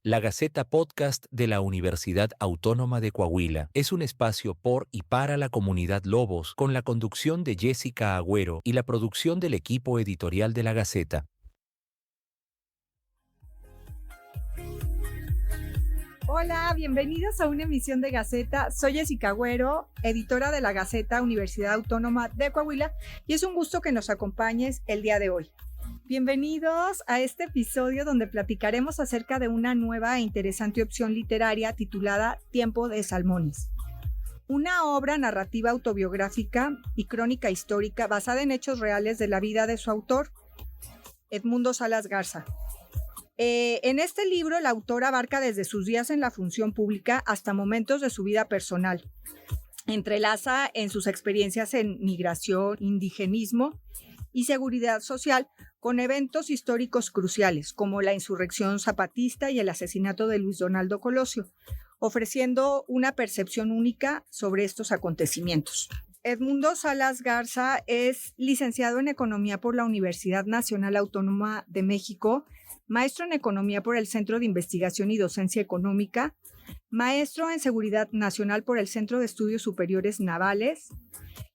La Gaceta Podcast de la Universidad Autónoma de Coahuila es un espacio por y para la comunidad Lobos, con la conducción de Jessica Agüero y la producción del equipo editorial de La Gaceta. Hola, bienvenidos a una emisión de Gaceta. Soy Jessica Agüero, editora de La Gaceta Universidad Autónoma de Coahuila, y es un gusto que nos acompañes el día de hoy. Bienvenidos a este episodio donde platicaremos acerca de una nueva e interesante opción literaria titulada Tiempo de Salmones. Una obra narrativa autobiográfica y crónica histórica basada en hechos reales de la vida de su autor, Edmundo Salas Garza. En este libro, la autora abarca desde sus días en la función pública hasta momentos de su vida personal. Entrelaza en sus experiencias en migración, indigenismo y seguridad social con eventos históricos cruciales como la insurrección zapatista y el asesinato de Luis Donaldo Colosio, ofreciendo una percepción única sobre estos acontecimientos. Edmundo Salas Garza es licenciado en Economía por la Universidad Nacional Autónoma de México, maestro en Economía por el Centro de Investigación y Docencia Económica, maestro en Seguridad Nacional por el Centro de Estudios Superiores Navales,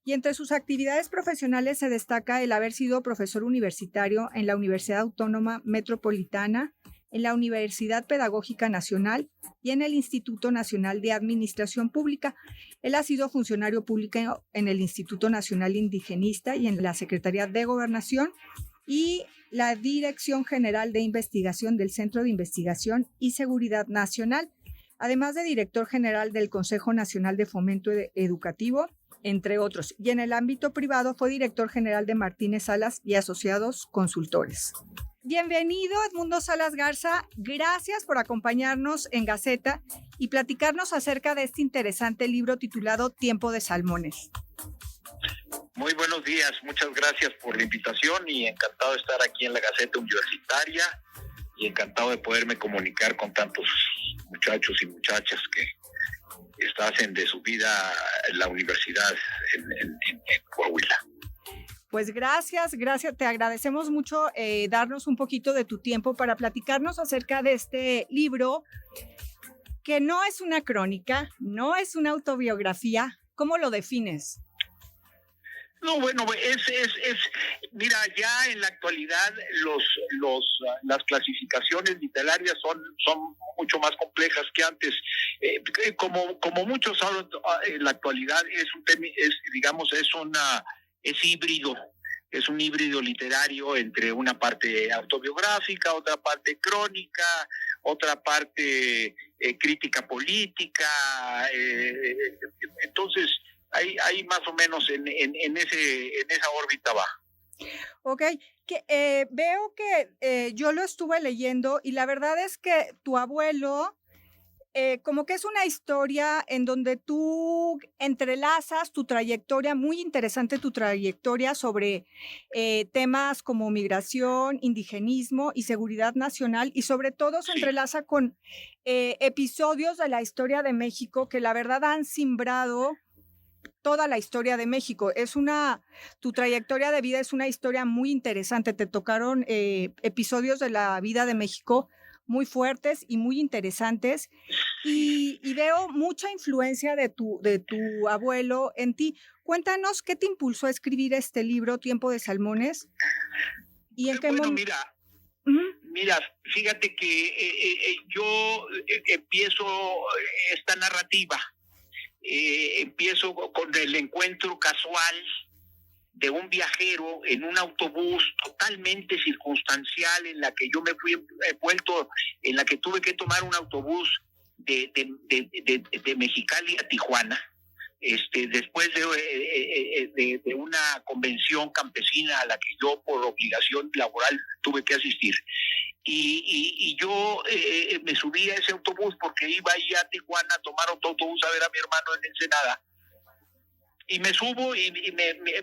y entre sus actividades profesionales se destaca el haber sido profesor universitario en la Universidad Autónoma Metropolitana, en la Universidad Pedagógica Nacional y en el Instituto Nacional de Administración Pública. Él ha sido funcionario público en el Instituto Nacional Indigenista y en la Secretaría de Gobernación y la Dirección General de Investigación del Centro de Investigación y Seguridad Nacional, además de director general del Consejo Nacional de Fomento Educativo, entre otros. Y en el ámbito privado fue director general de Martínez Salas y Asociados Consultores. Bienvenido, Edmundo Salas Garza. Gracias por acompañarnos en Gaceta y platicarnos acerca de este interesante libro titulado Tiempo de Salmones. Muy buenos días, muchas gracias por la invitación y encantado de estar aquí en la Gaceta Universitaria y encantado de poderme comunicar con tantos muchachos y muchachas que hacen de su vida la universidad en Coahuila. Pues gracias, te agradecemos mucho darnos un poquito de tu tiempo para platicarnos acerca de este libro, que no es una crónica, no es una autobiografía. ¿Cómo lo defines? No, bueno, mira, ya en la actualidad las clasificaciones literarias son mucho más complejas que antes. Como muchos saben, en la actualidad es híbrido. Es un híbrido literario entre una parte autobiográfica, otra parte crónica, otra parte crítica política. Entonces, hay más o menos en esa órbita va. Ok, veo que yo lo estuve leyendo y la verdad es que tu abuelo como que es una historia en donde tú entrelazas tu trayectoria, muy interesante tu trayectoria sobre temas como migración, indigenismo y seguridad nacional, y sobre todo se entrelaza con episodios de la historia de México que la verdad han simbrado toda la historia de México. Tu trayectoria de vida es una historia muy interesante. Te tocaron episodios de la vida de México muy fuertes y muy interesantes, y veo mucha influencia de tu abuelo en ti. Cuéntanos qué te impulsó a escribir este libro, Tiempo de Salmones, y en qué momento. Mira, fíjate que yo empiezo esta narrativa. Empiezo con el encuentro casual de un viajero en un autobús totalmente circunstancial, en la que yo me fui envuelto, en la que tuve que tomar un autobús de Mexicali a Tijuana, después de una convención campesina a la que yo por obligación laboral tuve que asistir. Y yo me subí a ese autobús porque iba ahí a Tijuana a tomar otro autobús a ver a mi hermano en Ensenada. Y me subo y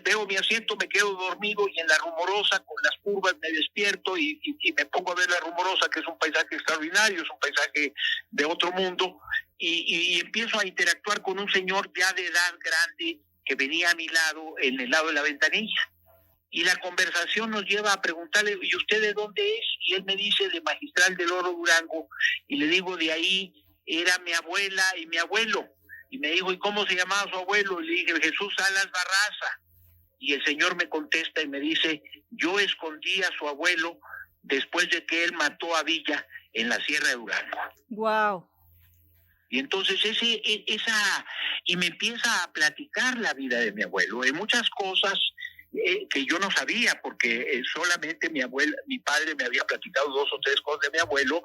veo mi asiento, me quedo dormido, y en la Rumorosa, con las curvas, me despierto y me pongo a ver la Rumorosa, que es un paisaje extraordinario, es un paisaje de otro mundo, y empiezo a interactuar con un señor ya de edad grande que venía a mi lado, en el lado de la ventanilla. Y la conversación nos lleva a preguntarle, ¿y usted de dónde es? Y él me dice, de Magistral del Oro, Durango. Y le digo, de ahí era mi abuela y mi abuelo. Y me dijo, ¿y cómo se llamaba su abuelo? Y le dije, Jesús Salas Barraza. Y el señor me contesta y me dice, yo escondí a su abuelo después de que él mató a Villa en la Sierra de Durango. Wow. Y entonces y me empieza a platicar la vida de mi abuelo, de muchas cosas que yo no sabía, porque solamente mi padre me había platicado 2 o 3 cosas de mi abuelo,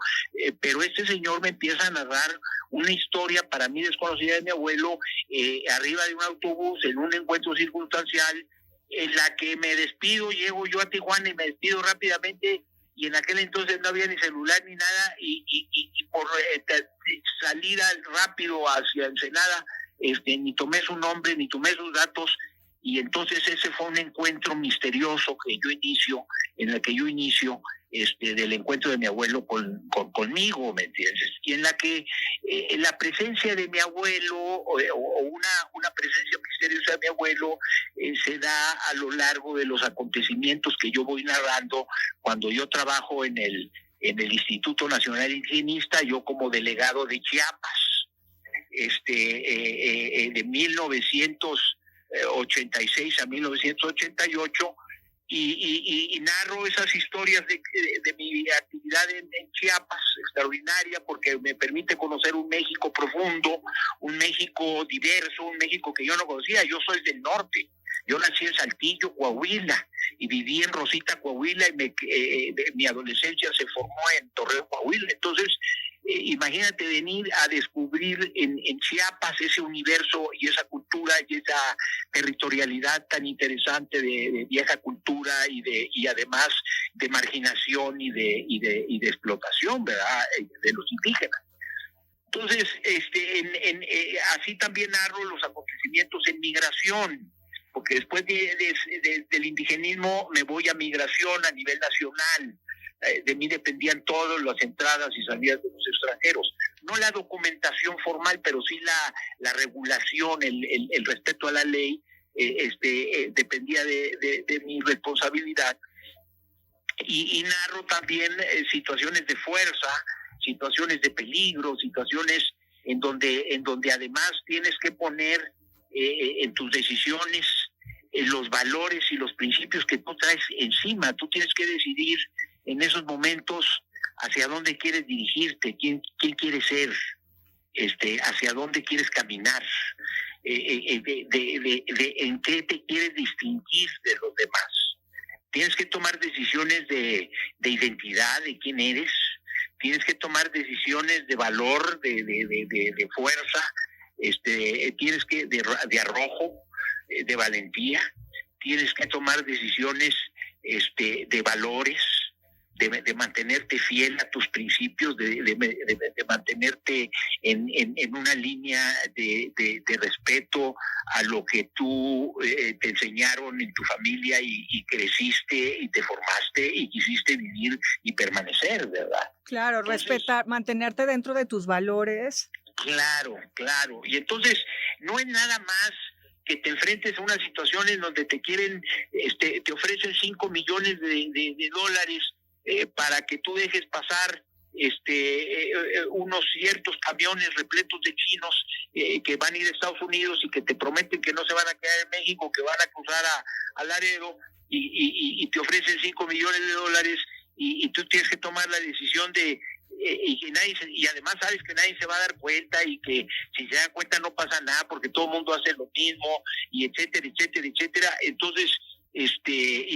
pero este señor me empieza a narrar una historia para mí desconocida de mi abuelo, arriba de un autobús, en un encuentro circunstancial, en la que me despido, llego yo a Tijuana y me despido rápidamente, y en aquel entonces no había ni celular ni nada, y por salida rápido hacia Ensenada, ni tomé su nombre, ni tomé sus datos, y entonces ese fue un encuentro misterioso en el que yo inicio del encuentro de mi abuelo conmigo, ¿me entiendes? Y en la que la presencia de mi abuelo o una presencia misteriosa de mi abuelo se da a lo largo de los acontecimientos que yo voy narrando cuando yo trabajo en el Instituto Nacional Indigenista, yo como delegado de Chiapas, de 1986 a 1988, y narro esas historias de mi actividad en Chiapas, extraordinaria, porque me permite conocer un México profundo, un México diverso, un México que yo no conocía. Yo soy del norte, yo nací en Saltillo, Coahuila, y viví en Rosita, Coahuila, y mi adolescencia se formó en Torreón, Coahuila. Entonces, imagínate venir a descubrir en Chiapas ese universo y esa cultura y esa territorialidad tan interesante de vieja cultura y además de marginación y de explotación, ¿verdad?, de los indígenas. Entonces, así también narro los acontecimientos en migración, porque después del indigenismo me voy a migración a nivel nacional. De mí dependían todas las entradas y salidas de los extranjeros. No la documentación formal, pero sí la regulación, el respeto a la ley, dependía de mi responsabilidad. Y narro también situaciones de fuerza, situaciones de peligro, situaciones en donde además tienes que poner en tus decisiones los valores y los principios que tú traes encima. Tú tienes que decidir en esos momentos hacia dónde quieres dirigirte, quién quieres ser, hacia dónde quieres caminar, en qué te quieres distinguir de los demás. Tienes que tomar decisiones de identidad, de quién eres. Tienes que tomar decisiones de valor, de fuerza. Tienes que de arrojo, de valentía. Tienes que tomar decisiones de valores, de mantenerte fiel a tus principios, de mantenerte en una línea de respeto a lo que tú te enseñaron en tu familia y creciste y te formaste y quisiste vivir y permanecer, ¿verdad? Claro, entonces, respetar, mantenerte dentro de tus valores. Claro. Y entonces no es nada más que te enfrentes a una situación en donde te ofrecen 5 millones de dólares para que tú dejes pasar unos ciertos camiones repletos de chinos que van a ir a Estados Unidos y que te prometen que no se van a quedar en México, que van a cruzar a Laredo y te ofrecen 5 millones de dólares y tú tienes que tomar la decisión y además sabes que nadie se va a dar cuenta y que si se dan cuenta no pasa nada porque todo el mundo hace lo mismo y etcétera. Entonces, y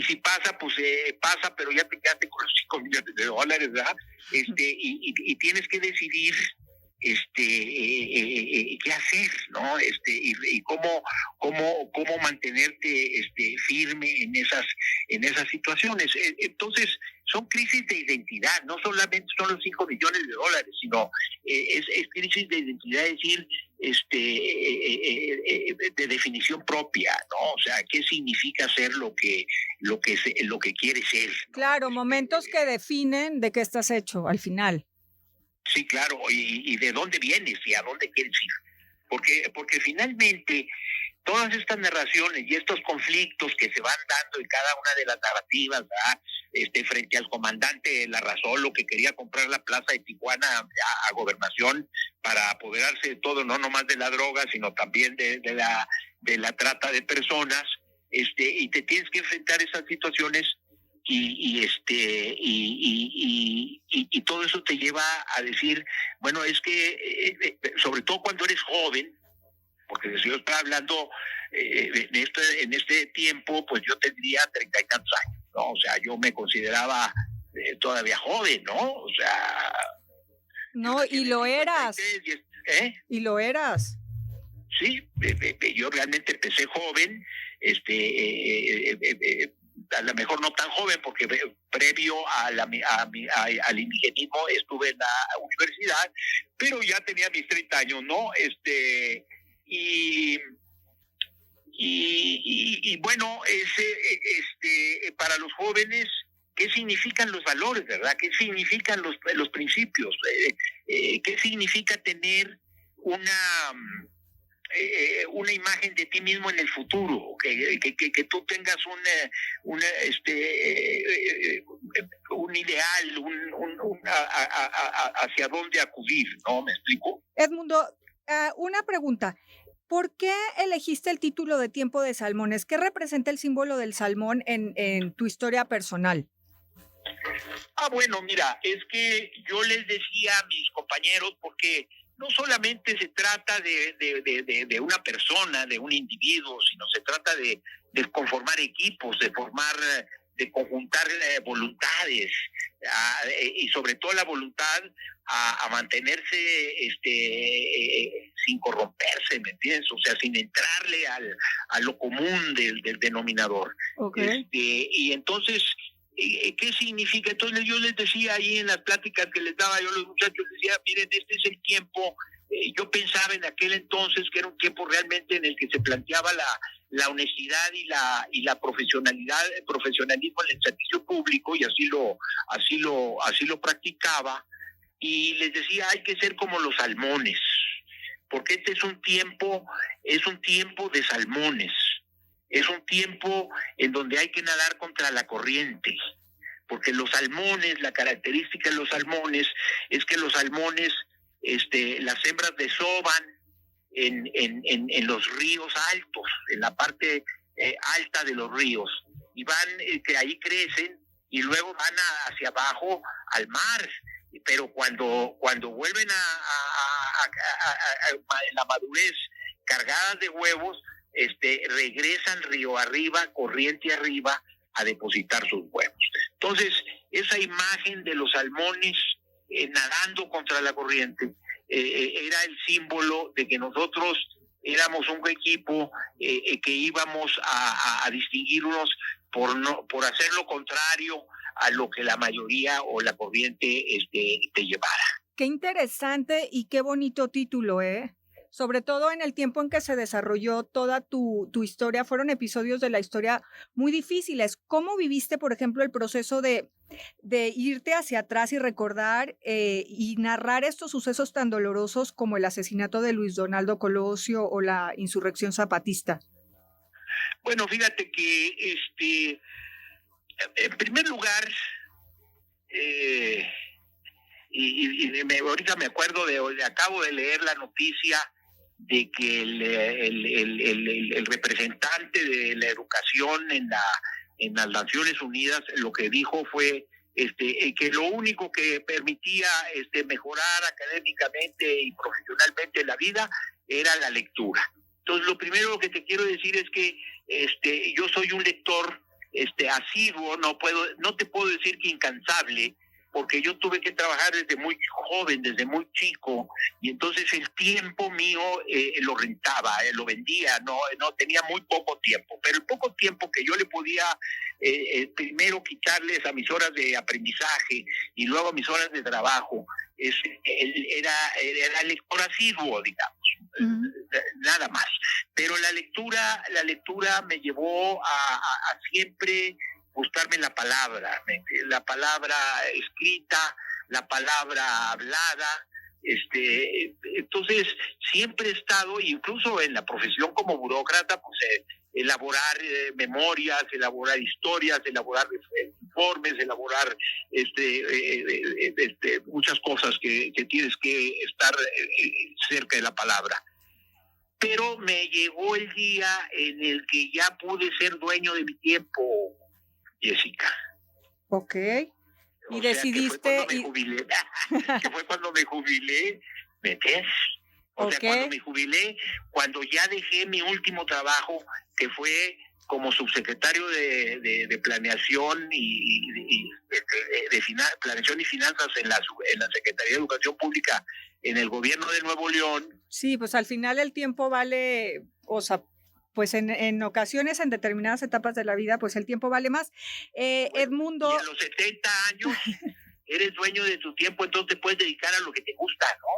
si pasa, pues pasa, pero ya te quedaste con los 5 millones de dólares, ¿verdad? Y tienes que decidir qué hacer, ¿no? Y cómo mantenerte firme en esas situaciones. Entonces, son crisis de identidad, no solamente son los 5 millones de dólares, sino es crisis de identidad, es decir, de definición propia, ¿no? O sea, ¿qué significa ser lo que quieres ser, ¿no? Claro, momentos que definen de qué estás hecho al final. Sí, claro, y de dónde vienes y a dónde quieres ir. Porque finalmente todas estas narraciones y estos conflictos que se van dando en cada una de las narrativas, ¿verdad? Frente al comandante Larrazolo, que quería comprar la plaza de Tijuana a Gobernación para apoderarse de todo, no nomás de la droga, sino también de la trata de personas, y te tienes que enfrentar a esas situaciones y todo eso te lleva a decir, bueno, es que sobre todo cuando eres joven, porque si yo estaba hablando en este tiempo, pues yo tendría 30 y tantos años, ¿no? O sea, yo me consideraba todavía joven, ¿no? O sea... No, y lo eras. Y lo eras. Sí, yo realmente empecé joven, a lo mejor no tan joven, porque previo al indigenismo estuve en la universidad, pero ya tenía mis 30 años, ¿no? Y bueno, para los jóvenes, ¿qué significan los valores, verdad? ¿Qué significan los principios? ¿Qué significa tener una imagen de ti mismo en el futuro? Que tú tengas un ideal, hacia dónde acudir, ¿no? ¿Me explico? Edmundo, una pregunta. ¿Por qué elegiste el título de Tiempo de Salmones? ¿Qué representa el símbolo del salmón en tu historia personal? Bueno, mira, es que yo les decía a mis compañeros, porque no solamente se trata de una persona, de un individuo, sino se trata de conformar equipos, de conjuntar voluntades, y sobre todo la voluntad a mantenerse sin corromperse, ¿me entiendes? O sea, sin entrarle a lo común del denominador. Okay. Y entonces, ¿qué significa? Entonces yo les decía ahí en las pláticas que les daba yo a los muchachos, les decía, miren, este es el tiempo. Yo pensaba en aquel entonces que era un tiempo realmente en el que se planteaba la honestidad y la profesionalidad, el profesionalismo en el servicio público, y así lo practicaba. Y les decía, hay que ser como los salmones, porque este es un tiempo de salmones. Es un tiempo en donde hay que nadar contra la corriente, porque los salmones, la característica de los salmones es que los salmones, las hembras desovan en los ríos altos, en la parte alta de los ríos, y van, que ahí crecen, y luego van hacia abajo al mar. Pero cuando vuelven a la madurez, cargadas de huevos, regresan río arriba, corriente arriba, a depositar sus huevos. Entonces, esa imagen de los salmones nadando contra la corriente era el símbolo de que nosotros éramos un equipo que íbamos a distinguirnos por hacer lo contrario a lo que la mayoría o la corriente te llevara. Qué interesante y qué bonito título, ¿eh? Sobre todo en el tiempo en que se desarrolló toda tu historia, fueron episodios de la historia muy difíciles. ¿Cómo viviste, por ejemplo, el proceso de irte hacia atrás y recordar y narrar estos sucesos tan dolorosos como el asesinato de Luis Donaldo Colosio o la insurrección zapatista? Bueno, fíjate que en primer lugar, ahorita me acuerdo acabo de leer la noticia de que el representante de la educación en las Naciones Unidas lo que dijo fue que lo único que permitía mejorar académicamente y profesionalmente la vida era la lectura. Entonces, lo primero que te quiero decir es que yo soy un lector asiduo, no te puedo decir que incansable, porque yo tuve que trabajar desde muy joven, desde muy chico, y entonces el tiempo mío lo rentaba, lo vendía, no tenía muy poco tiempo, pero el poco tiempo que yo le podía primero quitarles a mis horas de aprendizaje y luego a mis horas de trabajo, era lector asiduo, digamos. Nada más, pero la lectura me llevó a siempre buscarme la palabra escrita, la palabra hablada, Entonces, siempre he estado, incluso en la profesión como burócrata, pues elaborar memorias, elaborar historias, elaborar informes, elaborar muchas cosas que tienes que estar cerca de la palabra. Pero me llegó el día en el que ya pude ser dueño de mi tiempo, Jessica. Ok. Y decidiste... Que fue cuando me jubilé, ¿me entiendes? O sea, cuando me jubilé, cuando ya dejé mi último trabajo, que fue como subsecretario de planeación planeación y finanzas en la Secretaría de Educación Pública en el gobierno de Nuevo León. Sí, pues al final el tiempo vale, o sea, pues en ocasiones, en determinadas etapas de la vida, pues el tiempo vale más. Edmundo... Y a los 70 años eres dueño de tu tiempo, entonces te puedes dedicar a lo que te gusta, ¿no?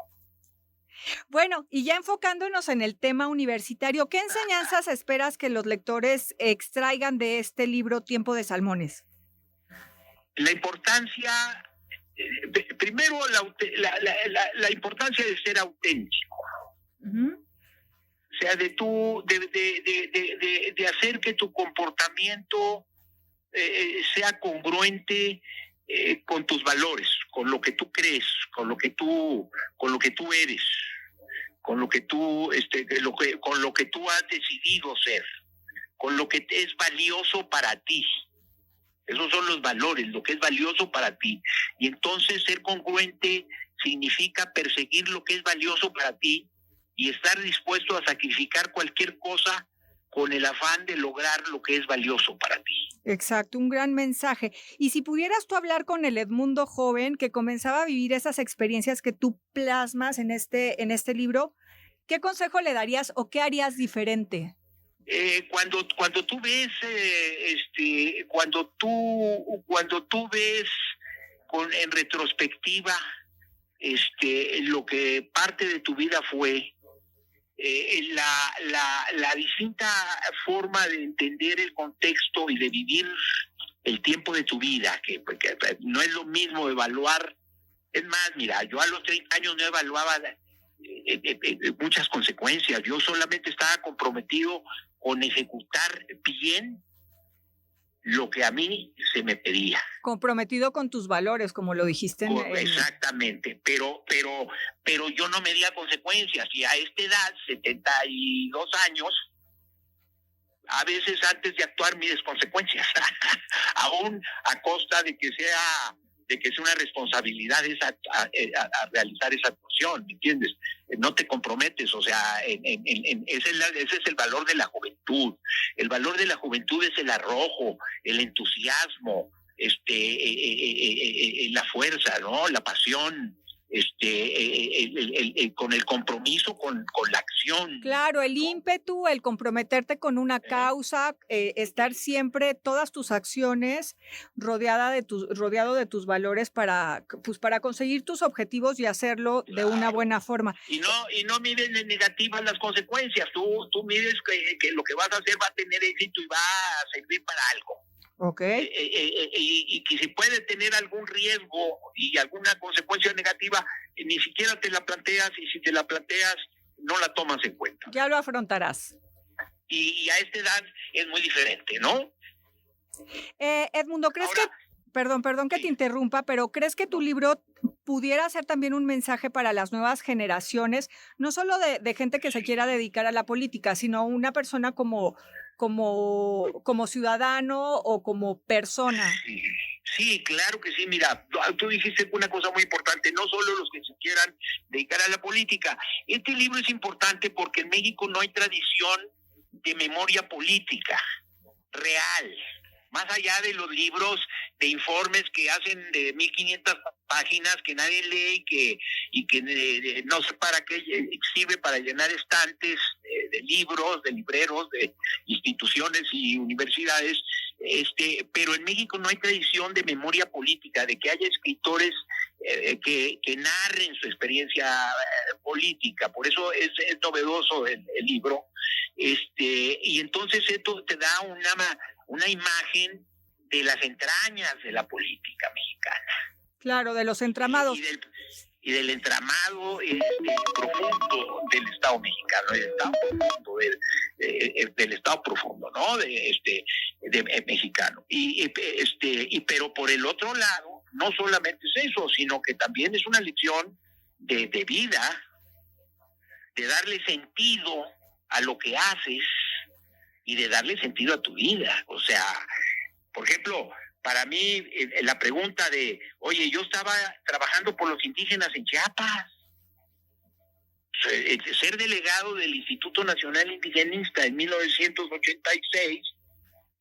Bueno, y ya enfocándonos en el tema universitario, ¿qué enseñanzas esperas que los lectores extraigan de este libro Tiempo de Salmones? La importancia, primero la importancia de ser auténtico. Uh-huh. O sea, de hacer que tu comportamiento sea congruente con tus valores, con lo que tú crees, con lo que tú eres, con lo que tú con lo que tú has decidido ser, con lo que es valioso para ti. Esos son los valores, lo que es valioso para ti. Y entonces ser congruente significa perseguir lo que es valioso para ti y estar dispuesto a sacrificar cualquier cosa con el afán de lograr lo que es valioso para ti. Exacto, un gran mensaje. Y si pudieras tú hablar con el Edmundo joven que comenzaba a vivir esas experiencias que tú plasmas en este libro, ¿qué consejo le darías o qué harías diferente? Cuando tú ves cuando tú ves en retrospectiva lo que parte de tu vida fue, la distinta forma de entender el contexto y de vivir el tiempo de tu vida, que no es lo mismo evaluar. Es más, mira, yo a los 30 años no evaluaba muchas consecuencias. Yo solamente estaba comprometido con ejecutar bien lo que a mí se me pedía. Comprometido con tus valores, como lo dijiste. Exactamente, pero yo no medía consecuencias y a esta edad, 72 años, a veces antes de actuar mides consecuencias, aún a costa de que sea una responsabilidad a realizar esa actuación, ¿me entiendes? No te comprometes, o sea, ese es el valor de la juventud. El valor de la juventud es el arrojo, el entusiasmo, la fuerza, ¿no? La pasión, con el compromiso con la acción. Claro, el ímpetu, el comprometerte con una causa, estar siempre, todas tus acciones rodeado de tus valores para conseguir tus objetivos y hacerlo de una buena forma. Y no mides negativas las consecuencias, tú mides que lo que vas a hacer va a tener éxito y va a servir para algo. Okay. Y que si puede tener algún riesgo y alguna consecuencia negativa, ni siquiera te la planteas, y si te la planteas, no la tomas en cuenta. Ya lo afrontarás. Y a esta edad es muy diferente, ¿no? Edmundo, ¿crees que... Perdón que te interrumpa, pero ¿crees que tu libro pudiera ser también un mensaje para las nuevas generaciones, no solo de gente que se quiera dedicar a la política, sino una persona como ciudadano o como persona? Sí, claro que sí. Mira, tú dijiste una cosa muy importante, no solo los que se quieran dedicar a la política. Este libro es importante porque en México no hay tradición de memoria política real. Más allá de los libros de informes que hacen de 1500 páginas que nadie lee y que no sé para qué sirve, para llenar estantes de libros, de libreros, de instituciones y universidades, pero en México no hay tradición de memoria política, de que haya escritores que narren su experiencia política. Por eso es novedoso el libro, y entonces esto te da una imagen de las entrañas de la política mexicana. Claro, de los entramados. y del entramado profundo del Estado mexicano, el Estado profundo del Estado profundo, ¿no? De mexicano. Pero por el otro lado, no solamente es eso, sino que también es una lección de vida, de darle sentido a lo que haces y de darle sentido a tu vida. O sea, por ejemplo, para mí la pregunta de, oye, yo estaba trabajando por los indígenas en Chiapas, ser delegado del Instituto Nacional Indigenista en 1986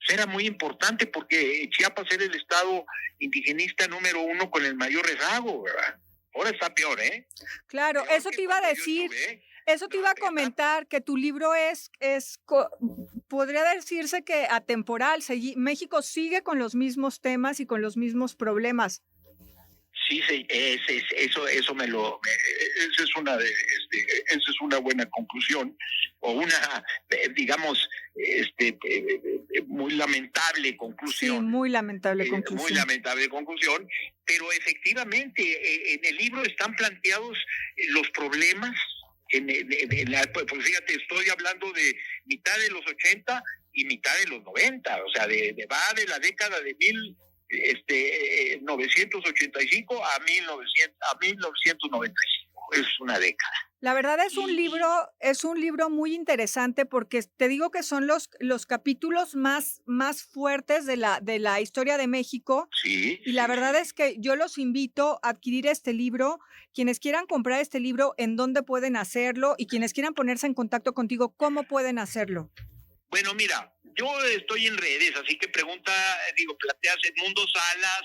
era muy importante porque Chiapas era el estado indigenista número 1 con el mayor rezago, ¿verdad? Ahora está peor, ¿eh? Claro, peor eso te iba a decir. Eso te iba a comentar, que tu libro podría decirse que atemporal. México sigue con los mismos temas y con los mismos problemas. Sí, eso esa es una buena conclusión, o una, digamos, muy lamentable conclusión. Sí, muy lamentable conclusión. Muy lamentable conclusión, pero efectivamente en el libro están planteados los problemas. Pues fíjate, estoy hablando de mitad de los 80 y mitad de los 90, o sea, va de la década de 1985 a 1995, es una década. La verdad es un libro muy interesante porque te digo que son los capítulos más fuertes de la historia de México. Sí. Y la verdad es que yo los invito a adquirir este libro. Quienes quieran comprar este libro, ¿en dónde pueden hacerlo? Y quienes quieran ponerse en contacto contigo, ¿cómo pueden hacerlo? Bueno, mira, yo estoy en redes, así que planteas Edmundo Salas,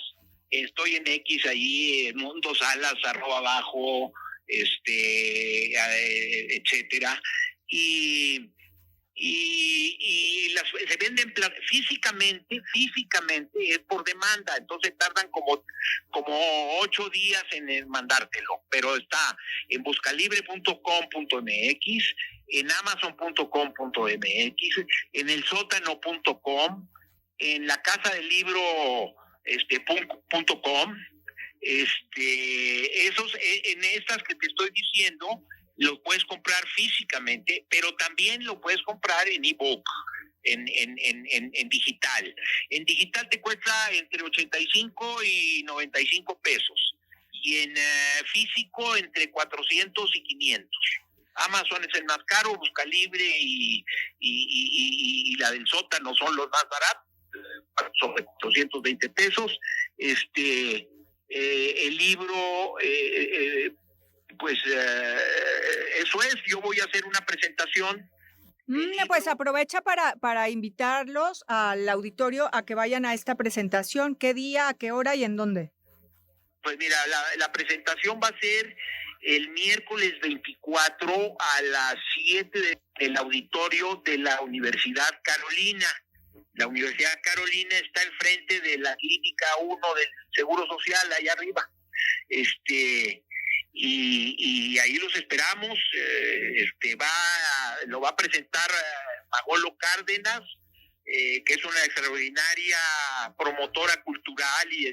estoy en X ahí, Edmundo Salas, @, etcétera, y se venden físicamente es por demanda, entonces tardan como 8 días en mandártelo, pero está en buscalibre.com.mx, en amazon.com.mx, en elsótano.com, en la casa del libro .com. En estas que te estoy diciendo lo puedes comprar físicamente, pero también lo puedes comprar en ebook, en digital. En digital te cuesta entre 85 y 95 pesos y en físico entre 400 y 500. Amazon es el más caro, Buscalibre y la del Sótano son los más baratos, sobre 220 pesos. El libro, eso es, yo voy a hacer una presentación. Pues aprovecha para invitarlos al auditorio a que vayan a esta presentación. ¿Qué día, a qué hora y en dónde? Pues mira, la presentación va a ser el miércoles 24 a las 7 del auditorio de la Universidad Carolina. La Universidad Carolina está enfrente de la Clínica 1 del Seguro Social, allá arriba. Y ahí los esperamos. Lo va a presentar Magolo Cárdenas, que es una extraordinaria promotora cultural y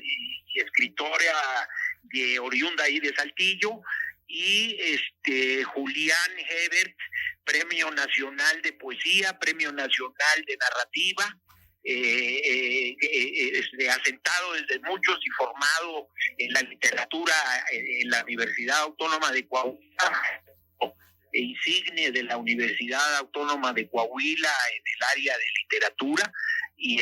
escritora oriunda ahí de Saltillo, y Julián Hebert, Premio Nacional de Poesía, Premio Nacional de Narrativa, asentado desde muchos y formado en la literatura en la Universidad Autónoma de Coahuila, insigne de la Universidad Autónoma de Coahuila en el área de literatura, y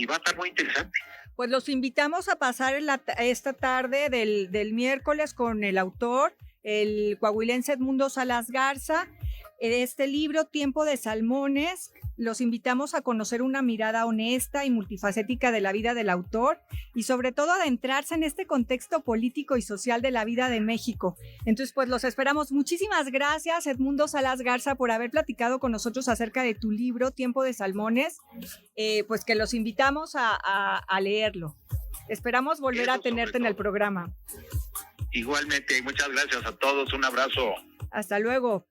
va a estar muy interesante. Pues los invitamos a pasar esta tarde del miércoles con el autor, el coahuilense Edmundo Salas Garza, este libro Tiempo de Salmones. Los invitamos a conocer una mirada honesta y multifacética de la vida del autor y sobre todo adentrarse en este contexto político y social de la vida de México. Entonces, pues los esperamos. Muchísimas gracias, Edmundo Salas Garza, por haber platicado con nosotros acerca de tu libro Tiempo de Salmones, pues que los invitamos a leerlo. Esperamos volver a tenerte en el programa. Igualmente, muchas gracias a todos, un abrazo. Hasta luego.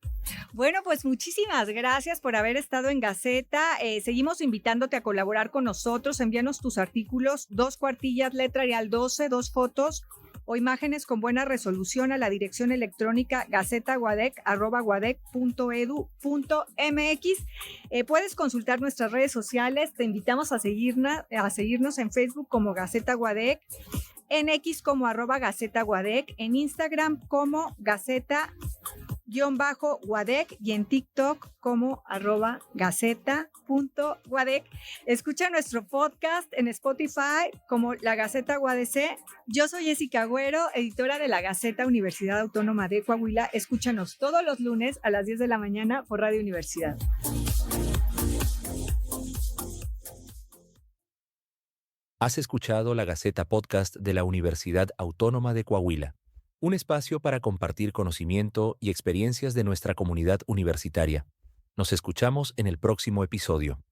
Bueno, pues muchísimas gracias por haber estado en Gaceta. Seguimos invitándote a colaborar con nosotros. Envíanos tus artículos, 2 cuartillas, letra Arial 12, 2 fotos o imágenes con buena resolución a la dirección electrónica gacetaguadec@guadec.edu.mx. Puedes consultar nuestras redes sociales. Te invitamos a seguirnos en Facebook como Gaceta Guadec, en X como @GacetaGuadec, en Instagram como Gaceta_Guadec y en TikTok como @Gaceta.Guadec. Escucha nuestro podcast en Spotify como La Gaceta UADC. Yo soy Jessica Agüero, editora de La Gaceta Universidad Autónoma de Coahuila. Escúchanos todos los lunes a las 10 de la mañana por Radio Universidad. Has escuchado la Gaceta Podcast de la Universidad Autónoma de Coahuila, un espacio para compartir conocimiento y experiencias de nuestra comunidad universitaria. Nos escuchamos en el próximo episodio.